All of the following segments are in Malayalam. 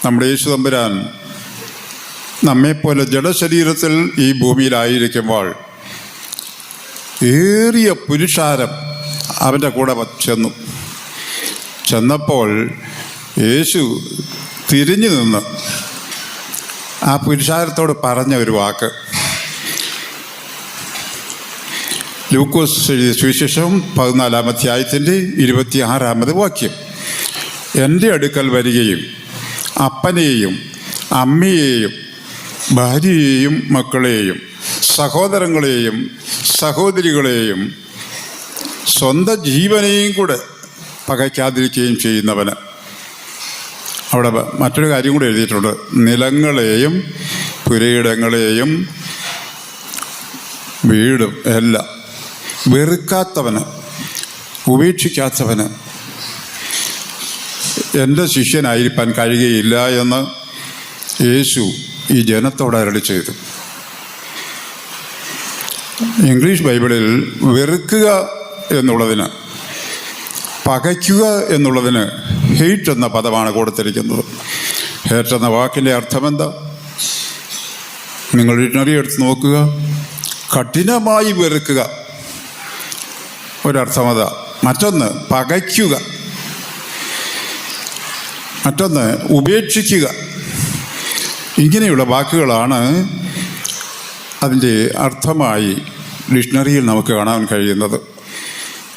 നമ്മുടെ യേശു തമ്പുരാൻ നമ്മെപ്പോലെ ജഡശരീരത്തിൽ ഈ ഭൂമിയിലായിരിക്കുമ്പോൾ ഏറിയ പുരുഷാരം അവൻ്റെ കൂടെ ചെന്നപ്പോൾ യേശു തിരിഞ്ഞു നിന്ന് ആ പുരുഷാരത്തോട് പറഞ്ഞ ഒരു വാക്ക്, ലൂക്കോസ് എഴുതിയ സുവിശേഷം 14-ാം അധ്യായത്തിൻ്റെ 26-ാമത് വാക്യം. എൻ്റെ അടുക്കൽ വരികയും അപ്പനെയും അമ്മയെയും ഭാര്യയെയും മക്കളെയും സഹോദരങ്ങളെയും സഹോദരികളെയും സ്വന്തം ജീവനെയും കൂടെ പകയ്ക്കാതിരിക്കുകയും ചെയ്യുന്നവന്. അവിടെ മറ്റൊരു കാര്യം കൂടെ എഴുതിയിട്ടുണ്ട്, നിലങ്ങളെയും പുരയിടങ്ങളെയും വീടും എല്ലാം വെറുക്കാത്തവന്, ഉപേക്ഷിക്കാത്തവന് എൻ്റെ ശിഷ്യനായിരിക്കാൻ കഴിയുകയില്ല എന്ന് യേശു ഈ ജനത്തോട് അരുളി ചെയ്തു. ഇംഗ്ലീഷ് ബൈബിളിൽ വെറുക്കുക എന്നുള്ളതിന്, പകയ്ക്കുക എന്നുള്ളതിന് ഹെയ്റ്റ് എന്ന പദമാണ് കൊടുത്തിരിക്കുന്നത്. ഹേറ്റ് എന്ന വാക്കിൻ്റെ അർത്ഥമെന്താ? നിങ്ങൾ ഡിക്ഷണറി എടുത്ത് നോക്കുക. കഠിനമായി വെറുക്കുക ഒരർത്ഥമതാ. മറ്റൊന്ന് പകയ്ക്കുക, മറ്റൊന്ന് ഉപേക്ഷിക്കുക. ഇങ്ങനെയുള്ള വാക്കുകളാണ് അതിൻ്റെ അർത്ഥമായി ഡിക്ഷണറിയിൽ നമുക്ക് കാണാൻ കഴിയുന്നത്.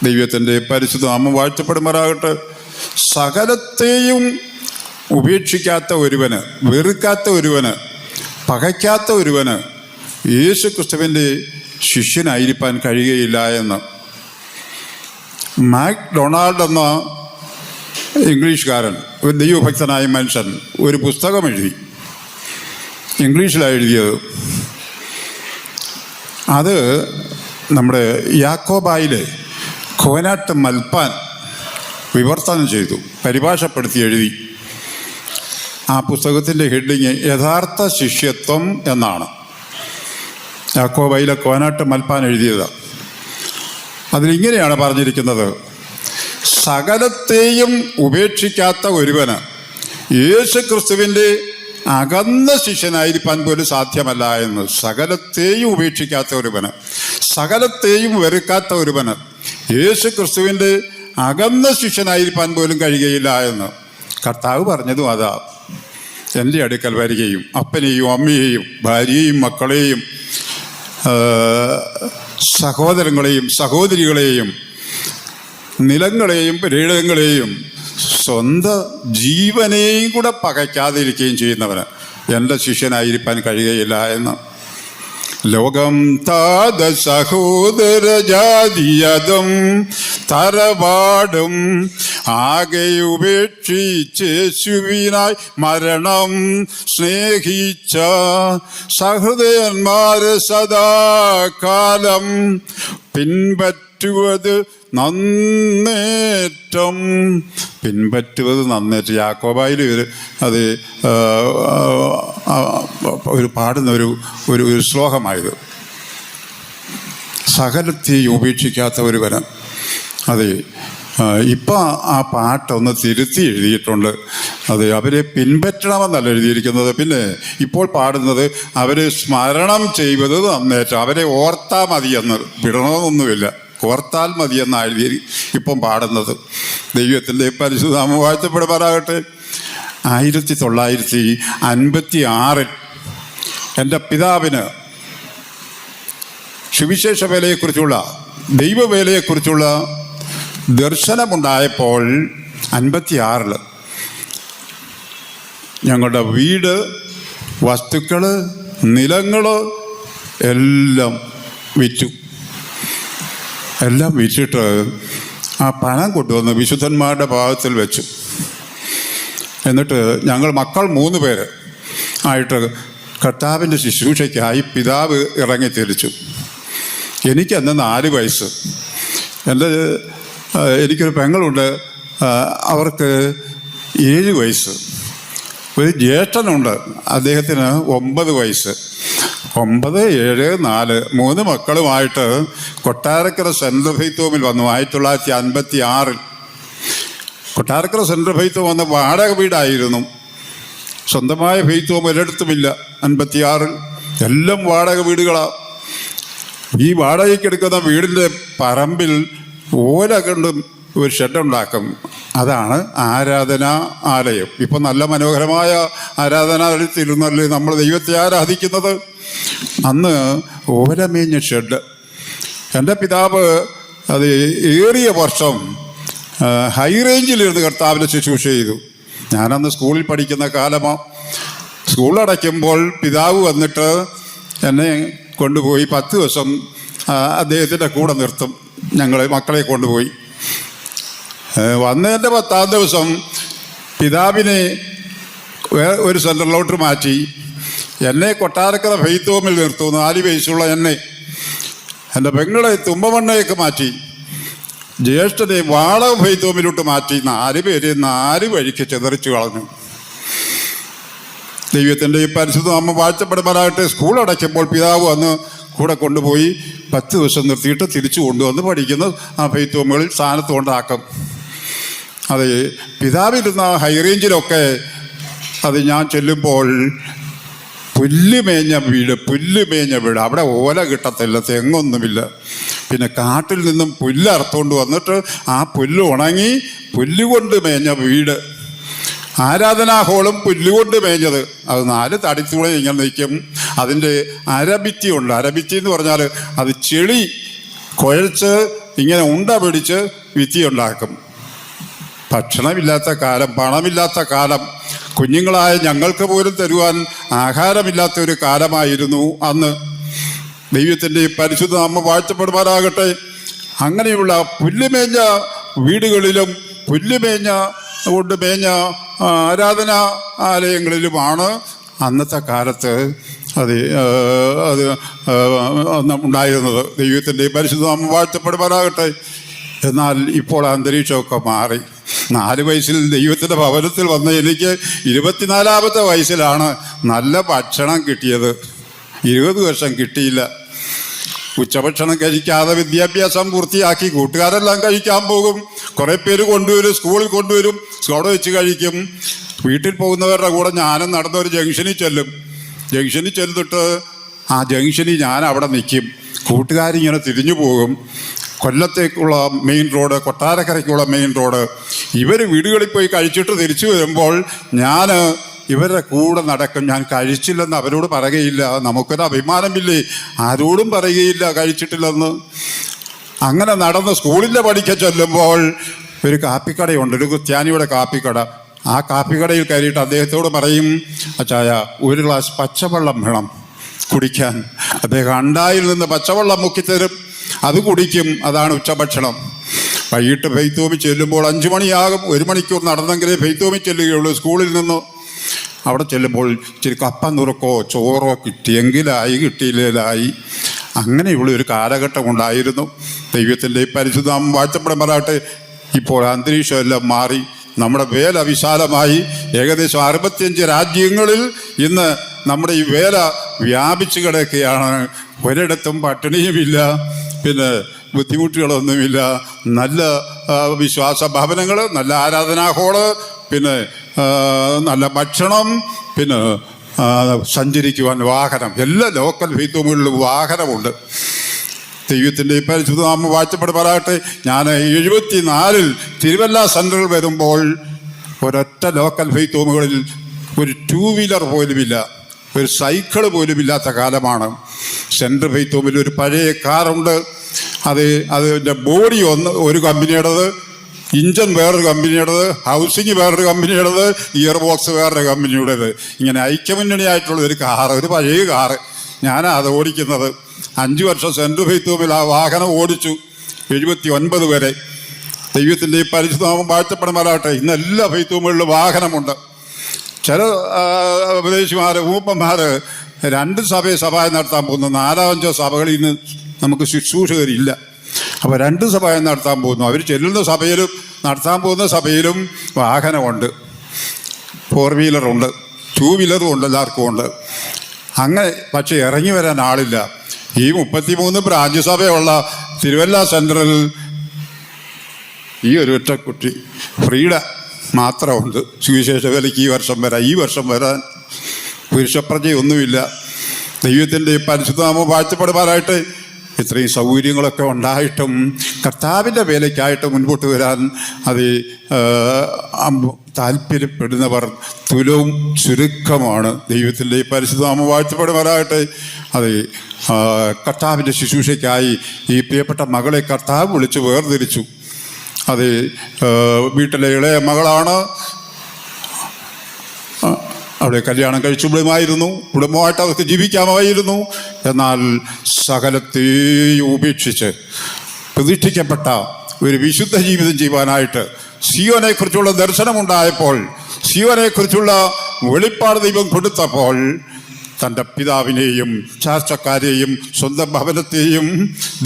ദൈവത്തിൻ്റെ പരിശുദ്ധ നാമം വാഴ്ത്തപ്പെടുമാറാകട്ടെ. സകലത്തെയും ഉപേക്ഷിക്കാത്ത ഒരുവന്, വെറുക്കാത്ത ഒരുവന്, പകയ്ക്കാത്ത ഒരുവന് യേശു ക്രിസ്തുവിൻ്റെ ശിഷ്യനായിരിക്കാൻ കഴിയുകയില്ല എന്ന് മാക് ഡൊണാൾഡ് എന്ന ഇംഗ്ലീഷുകാരൻ, ഒരു ദൈവഭക്തനായ മനുഷ്യൻ, ഒരു പുസ്തകം എഴുതി. ഇംഗ്ലീഷിലാണ് എഴുതിയത്. അത് നമ്മുടെ യാക്കോബായിലെ കോനാട്ട് മൽപ്പാൻ വിവർത്തനം ചെയ്തു, പരിഭാഷപ്പെടുത്തി എഴുതി. ആ പുസ്തകത്തിൻ്റെ ഹെഡിങ് യഥാർത്ഥ ശിഷ്യത്വം എന്നാണ്. യാക്കോബായിലെ കോനാട്ട് മൽപ്പാൻ എഴുതിയത്. അതിലിങ്ങനെയാണ് പറഞ്ഞിരിക്കുന്നത്, സകലത്തെയും ഉപേക്ഷിക്കാത്ത ഒരുവന് യേശു ക്രിസ്തുവിൻ്റെ അകന്ന ശിഷ്യനായിരിക്കാൻ പോലും സാധ്യമല്ല എന്ന്. സകലത്തെയും ഉപേക്ഷിക്കാത്ത ഒരുവന്, സകലത്തെയും വെറുക്കാത്ത ഒരുവന് യേശു ക്രിസ്തുവിൻ്റെ അകന്ന ശിഷ്യനായിരിക്കാൻ പോലും കഴിയുകയില്ല എന്ന് കർത്താവ് പറഞ്ഞതും അതാ. എൻ്റെ അടുക്കൽ വരികയും അപ്പനെയും അമ്മയെയും ഭാര്യയെയും മക്കളെയും സഹോദരങ്ങളെയും സഹോദരികളെയും നിലങ്ങളെയും പുരയിടങ്ങളെയും സ്വന്തം ജീവനെയും കൂടെ പകയ്ക്കാതിരിക്കുകയും ചെയ്യുന്നവന് എൻ്റെ ശിഷ്യനായിരിക്കാൻ കഴിയുകയില്ല എന്ന്. ലോകം താത സഹോദര ജാതിയതും തറവാടും ആകെ ഉപേക്ഷിച്ചേശുവിനായി മരണം സ്നേഹിച്ച സഹൃദയന്മാരെ സദാകാലം പിൻപറ്റുന്നത് നന്നേറ്റം. പിൻപറ്റുന്നത് നന്നേറ്റം. യാക്കോബായിൽ അത് ഒരു പാടുന്ന ഒരു ശ്ലോകമായത്. സകലത്തെയും ഉപേക്ഷിക്കാത്ത ഒരുവന്. അതെ, ഇപ്പം ആ പാട്ടൊന്ന് തിരുത്തി എഴുതിയിട്ടുണ്ട്. അത് അവരെ പിൻപറ്റണമെന്നല്ല എഴുതിയിരിക്കുന്നത്. പിന്നെ ഇപ്പോൾ പാടുന്നത് അവരെ സ്മരണം ചെയ്തത് നന്നേറ്റം. അവരെ ഓർത്താൽ മതിയെന്ന്, വിടണമെന്നൊന്നുമില്ല, ഓർത്താൽ മതിയെന്നാണ് എഴുതി ഇപ്പം പാടുന്നത്. ദൈവത്തിൻ്റെ പരിശുദ്ധനാമം വാഴ്ത്തപ്പെടുമാറാകട്ടെ. 1956 എൻ്റെ പിതാവിന് സുവിശേഷ വേലയെക്കുറിച്ചുള്ള, ദൈവവേലയെക്കുറിച്ചുള്ള ദർശനമുണ്ടായപ്പോൾ 56 ഞങ്ങളുടെ വീട്, വസ്തുക്കൾ, നിലങ്ങൾ എല്ലാം വിറ്റു. എല്ലാം വിറ്റിട്ട് ആ പണം കൊണ്ടുവന്ന് വിശുദ്ധന്മാരുടെ ഭാഗത്തിൽ വെച്ചു. എന്നിട്ട് ഞങ്ങൾ മക്കൾ 3 പേര് ആയിട്ട് കർത്താവിൻ്റെ ശുശ്രൂഷയ്ക്കായി പിതാവ് ഇറങ്ങി തിരിച്ചു. എനിക്കന്ന് 4 വയസ്സ്. എനിക്കൊരു പെങ്ങളുണ്ട്, അവർക്ക് 7 വയസ്സ്. ഒരു ജ്യേഷ്ഠനുണ്ട്, അദ്ദേഹത്തിന് 9 വയസ്സ്. 9, 7, 4 3 മക്കളുമായിട്ട് കൊട്ടാരക്കര സെൻട്രൽ ഫെയ്ത്തോമിൽ വന്നു. 1956 കൊട്ടാരക്കര സെൻട്രൽ ഫെയ്ത്തോം വന്ന് വാടക വീടായിരുന്നു. സ്വന്തമായ ഫെയ്ത്ത് ഹോം ഒരിടത്തുമില്ല. 56 എല്ലാം വാടക വീടുകളാണ്. ഈ വാടകയ്ക്ക് എടുക്കുന്ന വീടിൻ്റെ പറമ്പിൽ ഓല കൊണ്ട് ഒരു ഷെഡുണ്ടാക്കും. അതാണ് ആരാധനാ ആലയം. ഇപ്പം നല്ല മനോഹരമായ ആരാധനാലയത്തിരുന്നല്ലേ നമ്മൾ ദൈവത്തെ ആരാധിക്കുന്നത്. അന്ന് ഓലമേഞ്ഞ ഷെഡ്. എൻ്റെ പിതാവ് അത് ഏറിയ വർഷം ഹൈ റേഞ്ചിലിരുന്ന് കർത്താവിനെ ശുശ്രൂഷ ചെയ്തു. ഞാനന്ന് സ്കൂളിൽ പഠിക്കുന്ന കാലമാണ്. സ്കൂളടയ്ക്കുമ്പോൾ പിതാവ് വന്നിട്ട് എന്നെ കൊണ്ടുപോയി 10 ദിവസം അദ്ദേഹത്തിൻ്റെ കൂടെ നിർത്തും. മക്കളെ കൊണ്ടുപോയി. വന്നതിൻ്റെ 10ാം ദിവസം പിതാവിനെ ഒരു സെൻറ്ററിലോട്ട് മാറ്റി എന്നെ കൊട്ടാരക്കര ഫെയ്ത്ത് ഹോമിൽ നിർത്തും. 4 വയസ്സുള്ള എന്നെ. എൻ്റെ പെങ്ങളെ തുമ്പമണ്ണയൊക്കെ മാറ്റി. ജ്യേഷ്ഠനെ വാളകം ഫെയ്ത്ത് ഹോമിലോട്ട് മാറ്റി. 4 പേരെ 4 വഴിക്ക് ചിതറിച്ചു കളഞ്ഞു. ദൈവത്തിൻ്റെ ഈ പരിശുദ്ധ നാമം വാഴ്ത്തപ്പെടുമാറാകട്ടെ. സ്കൂൾ അടയ്ക്കുമ്പോൾ പിതാവ് വന്ന് കൂടെ കൊണ്ടുപോയി 10 ദിവസം നിർത്തിയിട്ട് തിരിച്ചു കൊണ്ടുവന്ന് പഠിക്കുന്ന ആ ഫെയ്ത്ത് ഹോമുകളിൽ സ്ഥാനത്ത് കൊണ്ടാക്കും. അത് പിതാവിരുന്ന ഹൈ റേഞ്ചിലൊക്കെ അത് ഞാൻ ചെല്ലുമ്പോൾ പുല്ലുമേഞ്ഞ വീട്. അവിടെ ഓല കിട്ടത്തില്ല, തെങ്ങൊന്നുമില്ല. പിന്നെ കാട്ടിൽ നിന്നും പുല്ല് അറുത്തുകൊണ്ട് വന്നിട്ട് ആ പുല്ല് ഉണങ്ങി പുല്ലുകൊണ്ട് മേഞ്ഞ വീട്. ആരാധനാ ഹോളും പുല്ലുകൊണ്ട് മേഞ്ഞത്. അത് 4 തടിത്തൂടെ ഇങ്ങനെ നിൽക്കും. അതിൻ്റെ അരഭിത്തി ഉണ്ട്. അരഭിത്തി എന്ന് പറഞ്ഞാൽ അത് ചെളി കുഴച്ച് ഇങ്ങനെ ഉണ്ട പിടിച്ച് ഭിത്തി ഉണ്ടാക്കും. ഭക്ഷണമില്ലാത്ത കാലം, പണമില്ലാത്ത കാലം, കുഞ്ഞുങ്ങളായ ഞങ്ങൾക്ക് പോലും തരുവാൻ ആഹാരമില്ലാത്ത ഒരു കാലമായിരുന്നു അന്ന്. ദൈവത്തിൻ്റെ പരിശുദ്ധ നാമം വാഴ്ത്തപ്പെടുമാറാകട്ടെ. അങ്ങനെയുള്ള പുല്ലുമേഞ്ഞ വീടുകളിലും പുല്ലുമേഞ്ഞ കൊണ്ട് മേഞ്ഞ ആരാധനാ ആലയങ്ങളിലുമാണ് അന്നത്തെ കാലത്ത് അത് ഉണ്ടായിരുന്നത്. ദൈവത്തിൻ്റെ പരിശുദ്ധ നാമം വാഴ്ത്തപ്പെടുമാറാകട്ടെ. എന്നാൽ ഇപ്പോൾ അന്തരീക്ഷമൊക്കെ മാറി. 4 വയസ്സിൽ ദൈവത്തിൻ്റെ ഭവനത്തിൽ വന്ന എനിക്ക് 24ാമത്തെ വയസ്സിലാണ് നല്ല ഭക്ഷണം കിട്ടിയത്. 20 വർഷം കിട്ടിയില്ല. ഉച്ചഭക്ഷണം കഴിക്കാതെ വിദ്യാഭ്യാസം പൂർത്തിയാക്കി കൂട്ടുകാരെല്ലാം കഴിക്കാൻ പോകും. കുറേ പേര് കൊണ്ടുവരും, സ്കൂളിൽ കൊണ്ടുവരും, അവിടെ വെച്ച് കഴിക്കും. വീട്ടിൽ പോകുന്നവരുടെ കൂടെ ഞാനും നടന്നൊരു ജംഗ്ഷനിൽ ചെല്ലും. ജംഗ്ഷനിൽ ചെന്നിട്ട് ആ ജംഗ്ഷനിൽ ഞാൻ അവിടെ നിൽക്കും. കൂട്ടുകാരിങ്ങനെ തിരിഞ്ഞു പോകും. കൊല്ലത്തേക്കുള്ള മെയിൻ റോഡ്, കൊട്ടാരക്കരയ്ക്കുള്ള മെയിൻ റോഡ്. ഇവർ വീടുകളിൽ പോയി കഴിച്ചിട്ട് തിരിച്ചു വരുമ്പോൾ ഞാൻ ഇവരുടെ കൂടെ നടക്കും. ഞാൻ കഴിച്ചില്ലെന്ന് അവരോട് പറയുകയില്ല. നമുക്കൊരു അഭിമാനമില്ലേ, ആരോടും പറയുകയില്ല കഴിച്ചിട്ടില്ലെന്ന്. അങ്ങനെ നടന്ന് സ്കൂളിൻ്റെ പഠിക്ക ചെല്ലുമ്പോൾ ഒരു കാപ്പിക്കടയുണ്ട്, ഒരു ക്രിസ്ത്യാനിയുടെ കാപ്പിക്കട. ആ കാപ്പിക്കടയിൽ കയറിയിട്ട് അദ്ദേഹത്തോട് പറയും, അച്ചായ 1 ഗ്ലാസ് പച്ചവെള്ളം വേണം കുടിക്കാൻ. അദ്ദേഹം അണ്ടായിൽ നിന്ന് പച്ചവെള്ളം മുക്കിത്തരും, അത് കുടിക്കും. അതാണ് ഉച്ചഭക്ഷണം. വൈകിട്ട് ഫെയ്ത്ത് ഹോമിൽ ചെല്ലുമ്പോൾ 5 മണിയാകും. 1 മണിക്കൂർ നടന്നെങ്കിലേ ഫെയ്ത്ത് ഹോമിൽ ചെല്ലുകയുള്ളൂ സ്കൂളിൽ നിന്ന്. അവിടെ ചെല്ലുമ്പോൾ ഇച്ചിരി കപ്പ നുറുക്കോ ചോറോ കിട്ടിയെങ്കിലായി, കിട്ടിയില്ലായി. അങ്ങനെയുള്ള ഒരു കാലഘട്ടം ഉണ്ടായിരുന്നു. ദൈവത്തിൻ്റെ പരിശുദ്ധം വാഴ്ത്തപ്പെടുമാറാകട്ടെ. ഇപ്പോൾ അന്തരീക്ഷം എല്ലാം മാറി. നമ്മുടെ വേല വിശാലമായി. ഏകദേശം 65 രാജ്യങ്ങളിൽ ഇന്ന് നമ്മുടെ ഈ വേല വ്യാപിച്ചു കിടക്കുകയാണ്. ഒരിടത്തും പട്ടിണിയുമില്ല, പിന്നെ ബുദ്ധിമുട്ടുകളൊന്നുമില്ല. നല്ല വിശ്വാസ ഭവനങ്ങൾ, നല്ല ആരാധനാ ഹോള്, പിന്നെ നല്ല ഭക്ഷണം, പിന്നെ സഞ്ചരിക്കുവാൻ വാഹനം. എല്ലാ ലോക്കൽ ഫെയ്ത്ത് ഹോമുകളിലും വാഹനമുണ്ട്. ദൈവത്തിൻ്റെ പരിശുദ്ധനാമം വാഴ്ത്തപ്പെടുമാറാകട്ടെ. ഞാൻ 74 തിരുവല്ല സെൻറ്ററിൽ വരുമ്പോൾ ഒരൊറ്റ ലോക്കൽ ഫെയ്ത്ത് ഹോമുകളിൽ ഒരു 2 വീലർ പോലുമില്ല, ഒരു സൈക്കിൾ പോലും ഇല്ലാത്ത കാലമാണ്. സെൻട്രൽ ഫെയ്ത്ത് ഹോമിൽ ഒരു പഴയ കാറുണ്ട്. അതിൻ്റെ ബോഡി ഒരു കമ്പനിയുടേത്, ഇഞ്ചൻ വേറൊരു കമ്പനിയുടേത്, ഹൗസിങ് വേറൊരു കമ്പനിയുടേത്, ഗിയർ ബോക്സ് വേറൊരു കമ്പനിയുടേത്. ഇങ്ങനെ ഐക്യമുന്നണിയായിട്ടുള്ള ഒരു കാറ്, ഒരു പഴയ കാറ്. ഞാനാണ് അത് ഓടിക്കുന്നത്. 5 വർഷം സെൻട്രൽ ഫെയ്ത്ത് ഹോമിൽ ആ വാഹനം ഓടിച്ചു, 79 വരെ. ദൈവത്തിൻ്റെ പരിശുദ്ധനാമം വാഴ്ത്തപ്പെടുമാറാകട്ടെ. ഇന്ന് എല്ലാ ഫെയ്ത്ത് ഹോമുകളിലും വാഹനമുണ്ട്. ചില ഉപദേശിമാർ, മൂപ്പന്മാർ 2 സഭയെ നടത്താൻ പോകുന്നു. 4-5 സഭകളിൽ നിന്ന് നമുക്ക് ശുശ്രൂഷകരില്ല. അപ്പോൾ 2 സഭയെ നടത്താൻ പോകുന്നു. അവർ ചെല്ലുന്ന സഭയിലും നടത്താൻ പോകുന്ന സഭയിലും വാഹനമുണ്ട്. 4 വീലറുണ്ട്, 2 വീലറും ഉണ്ട്, എല്ലാവർക്കും ഉണ്ട്. അങ്ങനെ പക്ഷെ ഇറങ്ങി വരാൻ ആളില്ല. ഈ 33 ബ്രാഞ്ച് സഭയുള്ള തിരുവല്ല സെൻട്രൽ ഈ ഒരു ഒറ്റ കുട്ടി ഫ്രീഡ മാത്രമുണ്ട് സുവിശേഷ വേലയ്ക്ക് ഈ വർഷം വരാൻ പുരുഷപ്രജയൊന്നുമില്ല. ദൈവത്തിൻ്റെ പരിശുദ്ധനാമം വാഴ്ത്തപ്പെടുവാനായിട്ട് ഇത്രയും സൗകര്യങ്ങളൊക്കെ ഉണ്ടായിട്ടും കർത്താവിൻ്റെ വേലയ്ക്കായിട്ട് മുൻപോട്ട് വരാൻ അത് താല്പര്യപ്പെടുന്നവർ തുലവും ചുരുക്കമാണ്. ദൈവത്തിൻ്റെ പരിശുദ്ധനാമം വാഴ്ത്തപ്പെടുവാനായിട്ട് അത് കർത്താവിൻ്റെ ശുശ്രൂഷയ്ക്കായി ഈ പ്രിയപ്പെട്ട മകളെ കർത്താവ് വിളിച്ച് വേർതിരിച്ചു. അത് വീട്ടിലെ ഇളയ മകളാണ്. അവിടെ കല്യാണം കഴിച്ചുവിടുമായിരുന്നു, കുടുംബമായിട്ട് അവർക്ക് ജീവിക്കാമായിരുന്നു. എന്നാൽ സകലത്തെയും ഉപേക്ഷിച്ച് പ്രതിഷ്ഠിക്കപ്പെട്ട ഒരു വിശുദ്ധ ജീവിതം ചെയ്യുവാനായിട്ട് സിയോനെക്കുറിച്ചുള്ള ദർശനമുണ്ടായപ്പോൾ, സിയോനെക്കുറിച്ചുള്ള വെളിപ്പാട് ദൈവം കൊടുത്തപ്പോൾ തൻ്റെ പിതാവിനെയും ചാർച്ചക്കാരെയും സ്വന്തം ഭവനത്തെയും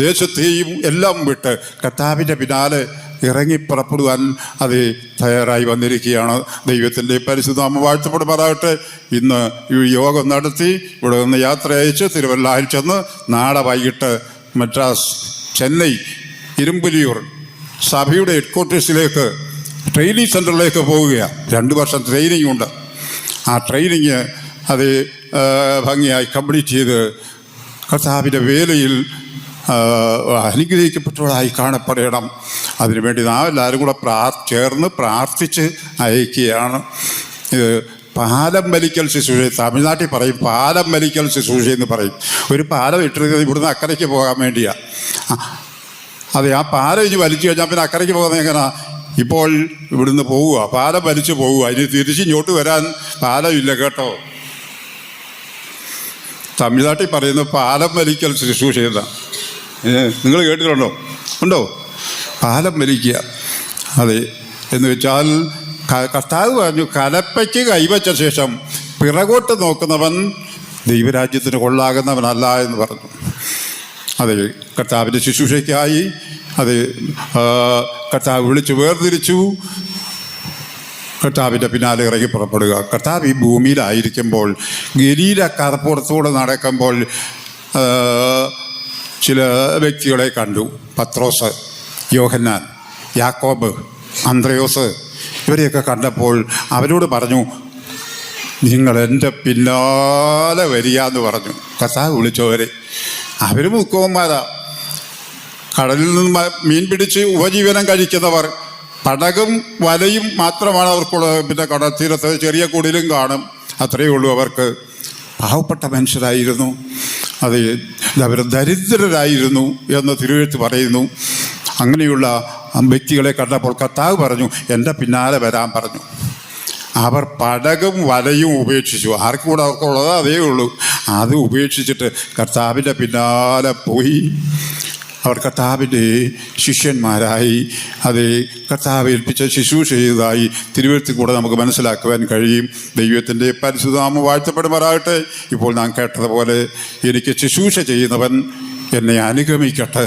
ദേശത്തെയും എല്ലാം വിട്ട് കർത്താവിൻ്റെ പിന്നാലെ ഇറങ്ങി പുറപ്പെടുവാൻ അത് തയ്യാറായി വന്നിരിക്കുകയാണ്. ദൈവത്തിൻ്റെ പരിശുദ്ധനാമം വാഴ്ത്തപ്പെടുമാറാകട്ടെ. ഇന്ന് ഈ യോഗം നടത്തി ഇവിടെ നിന്ന് യാത്ര അയച്ച് തിരുവല്ലയിൽ ചെന്ന് നാളെ വൈകിട്ട് മദ്രാസ്, ചെന്നൈ, ഇരുമ്പുലിയൂർ സഭയുടെ ഹെഡ്ക്വാർട്ടേഴ്സിലേക്ക് ട്രെയിനിങ് സെൻറ്ററിലേക്ക് പോവുകയാണ്. 2 വർഷം ട്രെയിനിങ് ഉണ്ട്. ആ ട്രെയിനിങ് അത് ഭംഗിയായി കംപ്ലീറ്റ് ചെയ്ത് കർത്താവിൻ്റെ വേലയിൽ അനുഗ്രഹിക്കപ്പെട്ടവരായി കാണപ്പെടണം. അതിനുവേണ്ടി നാം എല്ലാവരും കൂടെ ചേർന്ന് പ്രാർത്ഥിച്ച് അയക്കുകയാണ്. ഇത് പാലം വലിക്കൽ ശുശ്രൂഷ, തമിഴ്നാട്ടിൽ പറയും പാലം വലിക്കൽ ശുശ്രൂഷ എന്ന് പറയും. ഒരു പാലം ഇട്ടിരുന്നത് ഇവിടുന്ന് അക്കരയ്ക്ക് പോകാൻ വേണ്ടിയാണ്. അതെ, ആ പാലം ഇനി വലിച്ചു കഴിഞ്ഞാൽ പിന്നെ അക്കരയ്ക്ക് പോകുന്നത് എങ്ങനെയാ? ഇപ്പോൾ ഇവിടുന്ന് പോവുക, പാലം വലിച്ചു പോവുക, ഇനി തിരിച്ചിങ്ങോട്ട് വരാൻ പാലമില്ല കേട്ടോ. തമിഴ്നാട്ടിൽ പറയുന്ന പാലം വലിക്കൽ ശുശ്രൂഷ ചെയ്ത നിങ്ങൾ കേട്ടിട്ടുണ്ടോ? ഉണ്ടോ? പാലം വലിക്കുക. അതെ, എന്ന് വെച്ചാൽ കർത്താവ് പറഞ്ഞു, കലപ്പയ്ക്ക് കൈവച്ച ശേഷം പിറകോട്ട് നോക്കുന്നവൻ ദൈവരാജ്യത്തിന് കൊള്ളാകുന്നവനല്ല എന്ന് പറഞ്ഞു. അതെ, കർത്താവിൻ്റെ ശുശ്രൂഷയ്ക്കായി അത് കർത്താവ് വിളിച്ച് വേർതിരിച്ചു. കർത്താവിൻ്റെ പിന്നാലെ ഇറങ്ങി പുറപ്പെടുക. കർത്താവ് ഈ ഭൂമിയിലായിരിക്കുമ്പോൾ ഗലീല കടപ്പുറത്തൂടെ നടക്കുമ്പോൾ ചില വ്യക്തികളെ കണ്ടു. പത്രോസ്, യോഹന്നാൻ, യാക്കോബ്, അന്ത്രയോസ്, ഇവരെയൊക്കെ കണ്ടപ്പോൾ അവരോട് പറഞ്ഞു, നിങ്ങൾ എൻ്റെ പിന്നാലെ വരിക എന്ന് പറഞ്ഞു. കർത്താവ് വിളിച്ചവരെ, അവർ മുക്കുവന്മാരാ, കടലിൽ നിന്ന് മീൻ പിടിച്ച് ഉപജീവനം കഴിക്കുന്നവർ. പടകും വലയും മാത്രമാണ് അവർക്കുള്ളത്. പിന്നെ കടൽത്തീരത്ത് ചെറിയ കുടിലും കാണും, അത്രയേ ഉള്ളൂ അവർക്ക്. പാവപ്പെട്ട മനുഷ്യരായിരുന്നു, അത് അവർ ദരിദ്രരായിരുന്നു എന്ന് തിരുവെഴുത്ത് പറയുന്നു. അങ്ങനെയുള്ള വ്യക്തികളെ കണ്ടപ്പോൾ കർത്താവ് പറഞ്ഞു, എൻ്റെ പിന്നാലെ വരാൻ പറഞ്ഞു. അവർ പടകും വലയും ഉപേക്ഷിച്ചു. ആർക്കും കൂടെ അവർക്കുള്ളത് അതേ ഉള്ളൂ. അത് ഉപേക്ഷിച്ചിട്ട് കർത്താവിൻ്റെ പിന്നാലെ പോയി. അവർ കർത്താവിൻ്റെ ശിഷ്യന്മാരായി. അത് കർത്താവ് ഏൽപ്പിച്ച ശുശ്രൂഷ ചെയ്തതായി തിരുവെഴുത്തിൽ കൂടെ നമുക്ക് മനസ്സിലാക്കുവാൻ കഴിയും. ദൈവത്തിൻ്റെ പരിശുദ്ധനാമം വാഴ്ത്തപ്പെടുമാറാകട്ടെ. ഇപ്പോൾ നാം കേട്ടതുപോലെ, എനിക്ക് ശുശ്രൂഷ ചെയ്യുന്നവൻ എന്നെ അനുഗമിക്കട്ടെ,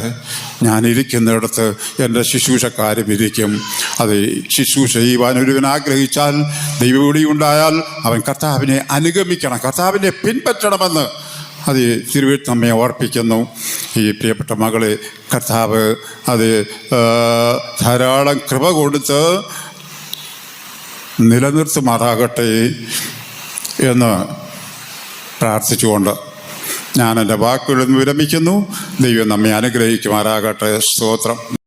ഞാനിരിക്കുന്നിടത്ത് എൻ്റെ ശുശ്രൂഷക്കാരും ഇരിക്കും. അത് ശുശ്രൂഷ ചെയ്യുവാൻ ഒരുവൻ ആഗ്രഹിച്ചാൽ, ദൈവവിളി ഉണ്ടായാൽ അവൻ കർത്താവിനെ അനുഗമിക്കണം, കർത്താവിനെ പിൻപറ്റണമെന്ന് അത് തിരുവെഴുത്ത് നമ്മെ ഓർപ്പിക്കുന്നു. ഈ പ്രിയപ്പെട്ട മകളെ കർത്താവ് അത് ധാരാളം കൃപ കൊടുത്ത് നിലനിർത്തുമാറാകട്ടെ എന്ന് പ്രാർത്ഥിച്ചുകൊണ്ട് ഞാൻ എൻ്റെ വാക്കുകളിൽ നിന്ന് വിരമിക്കുന്നു. ദൈവം നമ്മെ അനുഗ്രഹിക്കുമാറാകട്ടെ. സ്തോത്രം.